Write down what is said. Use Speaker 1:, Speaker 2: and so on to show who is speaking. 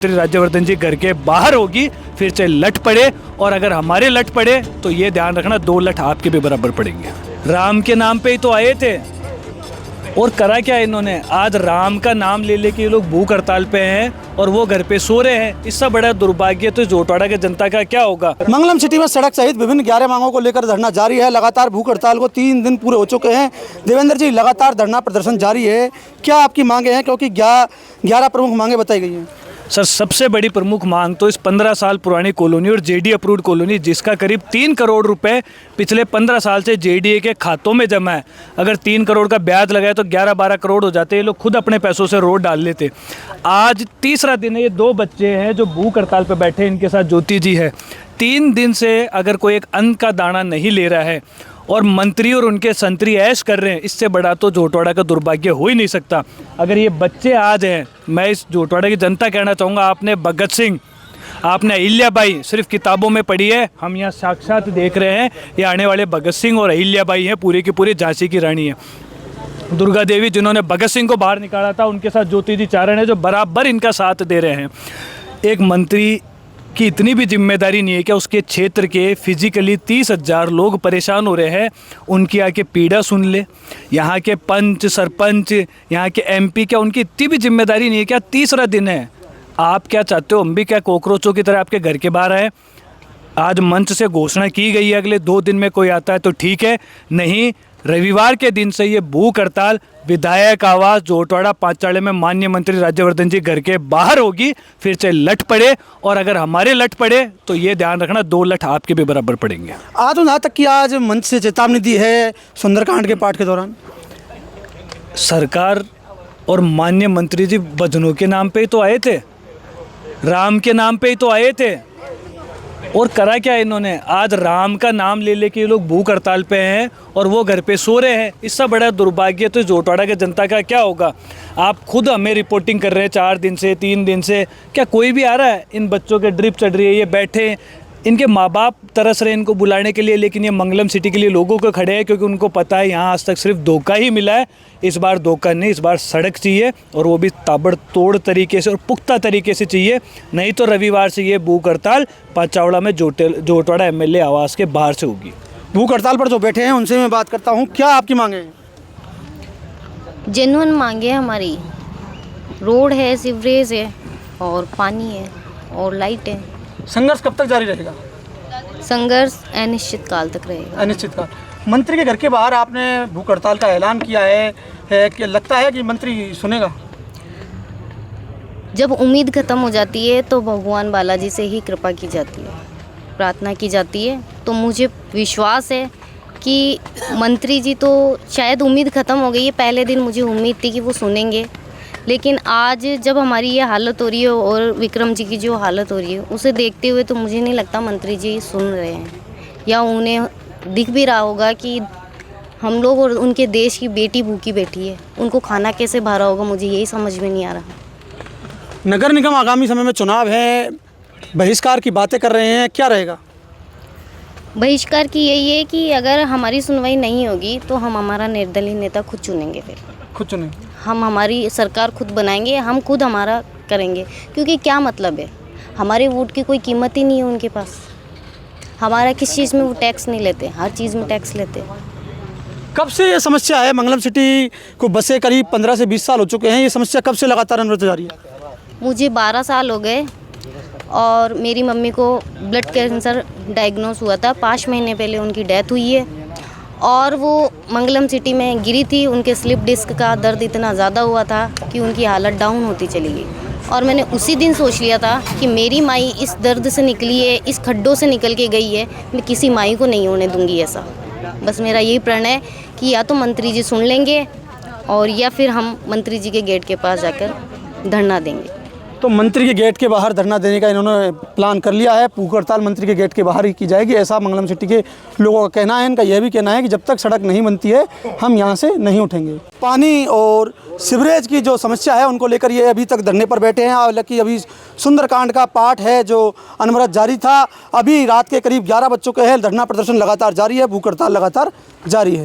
Speaker 1: राज्यवर्धन जी घर के बाहर होगी, फिर से लट पड़े, और अगर हमारे लट पड़े तो ये ध्यान रखना 2 लट आपके भी बराबर पड़ेंगे। राम के नाम पे ही तो आए थे, और करा क्या इन्होंने, आज राम का नाम ले लेके ये लोग भूख हड़ताल पे हैं और वो घर पे सो रहे हैं। इससे बड़ा दुर्भाग्य तो जोटवाड़ा के जनता का क्या होगा।
Speaker 2: मंगलम सिटी में सड़क सहित विभिन्न 11 मांगों को लेकर धरना जारी है। लगातार भूख हड़ताल को 3 दिन पूरे हो चुके हैं। देवेंद्र जी, लगातार धरना प्रदर्शन जारी है, क्या आपकी मांगे हैं? क्योंकि 11 प्रमुख मांगे बताई गई हैं।
Speaker 1: सर, सबसे बड़ी प्रमुख मांग तो इस 15 साल पुरानी कॉलोनी और जेडी अप्रूव्ड कॉलोनी, जिसका करीब 3 करोड़ रुपए पिछले 15 साल से जेडीए के खातों में जमा है। अगर 3 करोड़ का ब्याज लगाए तो 11-12 करोड़ हो जाते। ये लोग खुद अपने पैसों से रोड डाल लेते। आज तीसरा दिन है, ये 2 बच्चे हैं जो भूख हड़ताल पर बैठे, इनके साथ ज्योति जी है। 3 दिन से अगर कोई एक अन्न का दाना नहीं ले रहा है और मंत्री और उनके संतरी ऐश कर रहे हैं, इससे बड़ा तो जोटवाड़ा का दुर्भाग्य हो ही नहीं सकता। अगर ये बच्चे आज हैं, मैं इस जोटवाड़ा की जनता कहना चाहूँगा, आपने भगत सिंह, आपने अहिल्याबाई सिर्फ किताबों में पढ़ी है, हम यहाँ साक्षात देख रहे हैं। ये आने वाले भगत सिंह और अहिल्याबाई हैं, पूरी की पूरी झांसी की रानी है। दुर्गा देवी जिन्होंने भगत सिंह को बाहर निकाला था, उनके साथ ज्योति जी चारण है जो बराबर इनका साथ दे रहे हैं। एक मंत्री कि इतनी भी जिम्मेदारी नहीं है कि उसके क्षेत्र के फिजिकली 30,000 लोग परेशान हो रहे हैं, उनकी आके पीड़ा सुन ले। यहाँ के पंच, सरपंच, यहाँ के एमपी, क्या उनकी इतनी भी जिम्मेदारी नहीं है? क्या तीसरा दिन है, आप क्या चाहते हो हम भी क्या कॉकरोचों की तरह आपके घर के बाहर आए? आज मंच से घोषणा की गई है अगले 2 दिन में कोई आता है तो ठीक है, नहीं रविवार के दिन से ये भूख हड़ताल विधायक आवास जोटवाड़ा पांचाले में माननीय मंत्री राज्यवर्धन जी घर के बाहर होगी, फिर से लट पड़े, और अगर हमारे लट पड़े तो ये ध्यान रखना 2 लट आपके भी बराबर पड़ेंगे।
Speaker 2: आज यहाँ तक कि आज मंच से चेतावनी दी है सुंदरकांड के पाठ के दौरान।
Speaker 1: सरकार और माननीय मंत्री जी भजनों के नाम पे ही तो आए थे, राम के नाम पे ही तो आए थे, और करा क्या इन्होंने, आज राम का नाम ले लेके ये लोग भूख हड़ताल पे हैं और वो घर पे सो रहे हैं। इससे बड़ा दुर्भाग्य तो जोटवाड़ा के जनता का क्या होगा। आप खुद हमें रिपोर्टिंग कर रहे हैं 4 दिन से, 3 दिन से, क्या कोई भी आ रहा है? इन बच्चों के ड्रिप चढ़ रही है, ये बैठे, इनके माँ बाप तरस रहे हैं इनको बुलाने के लिए, लेकिन ये मंगलम सिटी के लिए लोगों को खड़े हैं, क्योंकि उनको पता है यहाँ आज तक सिर्फ धोखा ही मिला है। इस बार धोखा नहीं, इस बार सड़क चाहिए, और वो भी ताबड़तोड़ तरीके से और पुख्ता तरीके से चाहिए। नहीं तो रविवार से ये भूख हड़ताल पांचावड़ा में जोटवाड़ा एमएलए आवास के बाहर से होगी।
Speaker 2: भूख हड़ताल पर जो बैठे हैं उनसे मैं बात करता हूँ, क्या आपकी मांगे हैं?
Speaker 3: जेन्युइन मांगे हमारी, रोड है, सीवरेज है, और पानी है, और लाइट है।
Speaker 2: संघर्ष कब तक जारी रहेगा?
Speaker 3: संघर्ष अनिश्चित काल तक रहेगा।
Speaker 2: अनिश्चित काल। मंत्री के घर के बाहर आपने भूख हड़ताल का ऐलान किया है कि लगता है कि मंत्री सुनेगा?
Speaker 3: जब उम्मीद ख़त्म हो जाती है तो भगवान बालाजी से ही कृपा की जाती है, प्रार्थना की जाती है। तो मुझे विश्वास है कि मंत्री जी, तो शायद उम्मीद ख़त्म हो गई है, पहले दिन मुझे उम्मीद थी कि वो सुनेंगे, लेकिन आज जब हमारी ये हालत हो रही है और विक्रम जी की जो हालत हो रही है उसे देखते हुए तो मुझे नहीं लगता मंत्री जी सुन रहे हैं, या उन्हें दिख भी रहा होगा कि हम लोग और उनके देश की बेटी भूखी बैठी है, उनको खाना कैसे भरा होगा, मुझे यही समझ में नहीं आ रहा।
Speaker 2: नगर निगम आगामी समय में चुनाव है, बहिष्कार की बातें कर रहे हैं, क्या रहेगा?
Speaker 3: बहिष्कार की यही है कि अगर हमारी सुनवाई नहीं होगी तो हम हमारा निर्दलीय नेता खुद चुनेंगे, फिर
Speaker 2: खुद चुनेंगे,
Speaker 3: हम हमारी सरकार खुद बनाएंगे, हम खुद हमारा करेंगे। क्योंकि क्या मतलब है, हमारे वोट की कोई कीमत ही नहीं है उनके पास। हमारा किस चीज़ में वो टैक्स नहीं लेते, हर चीज़ में टैक्स लेते।
Speaker 2: कब से ये समस्या है? मंगलम सिटी को बसे करीब 15 से 20 साल हो चुके हैं, ये समस्या कब से लगातार अनवरत जारी है?
Speaker 3: मुझे 12 साल हो गए, और मेरी मम्मी को ब्लड कैंसर डायग्नोस हुआ था, 5 महीने पहले उनकी डेथ हुई है, और वो मंगलम सिटी में गिरी थी। उनके स्लिप डिस्क का दर्द इतना ज़्यादा हुआ था कि उनकी हालत डाउन होती चली गई, और मैंने उसी दिन सोच लिया था कि मेरी माई इस दर्द से निकली है, इस खड्डों से निकल के गई है, मैं किसी माई को नहीं होने दूंगी ऐसा। बस मेरा यही प्रण है कि या तो मंत्री जी सुन लेंगे, और या फिर हम मंत्री जी के गेट के पास जाकर धरना देंगे।
Speaker 2: तो मंत्री के गेट के बाहर धरना देने का इन्होंने प्लान कर लिया है। भूख हड़ताल मंत्री के गेट के बाहर ही की जाएगी, ऐसा मंगलम सिटी के लोगों का कहना है। इनका यह भी कहना है कि जब तक सड़क नहीं बनती है हम यहाँ से नहीं उठेंगे। पानी और सीवरेज की जो समस्या है उनको लेकर ये अभी तक धरने पर बैठे हैं। हालांकि अभी सुंदरकांड का पाठ है जो अनवरत जारी था। अभी रात के करीब 11 बज चुके हैं, धरना प्रदर्शन लगातार जारी है, भूख हड़ताल लगातार जारी है।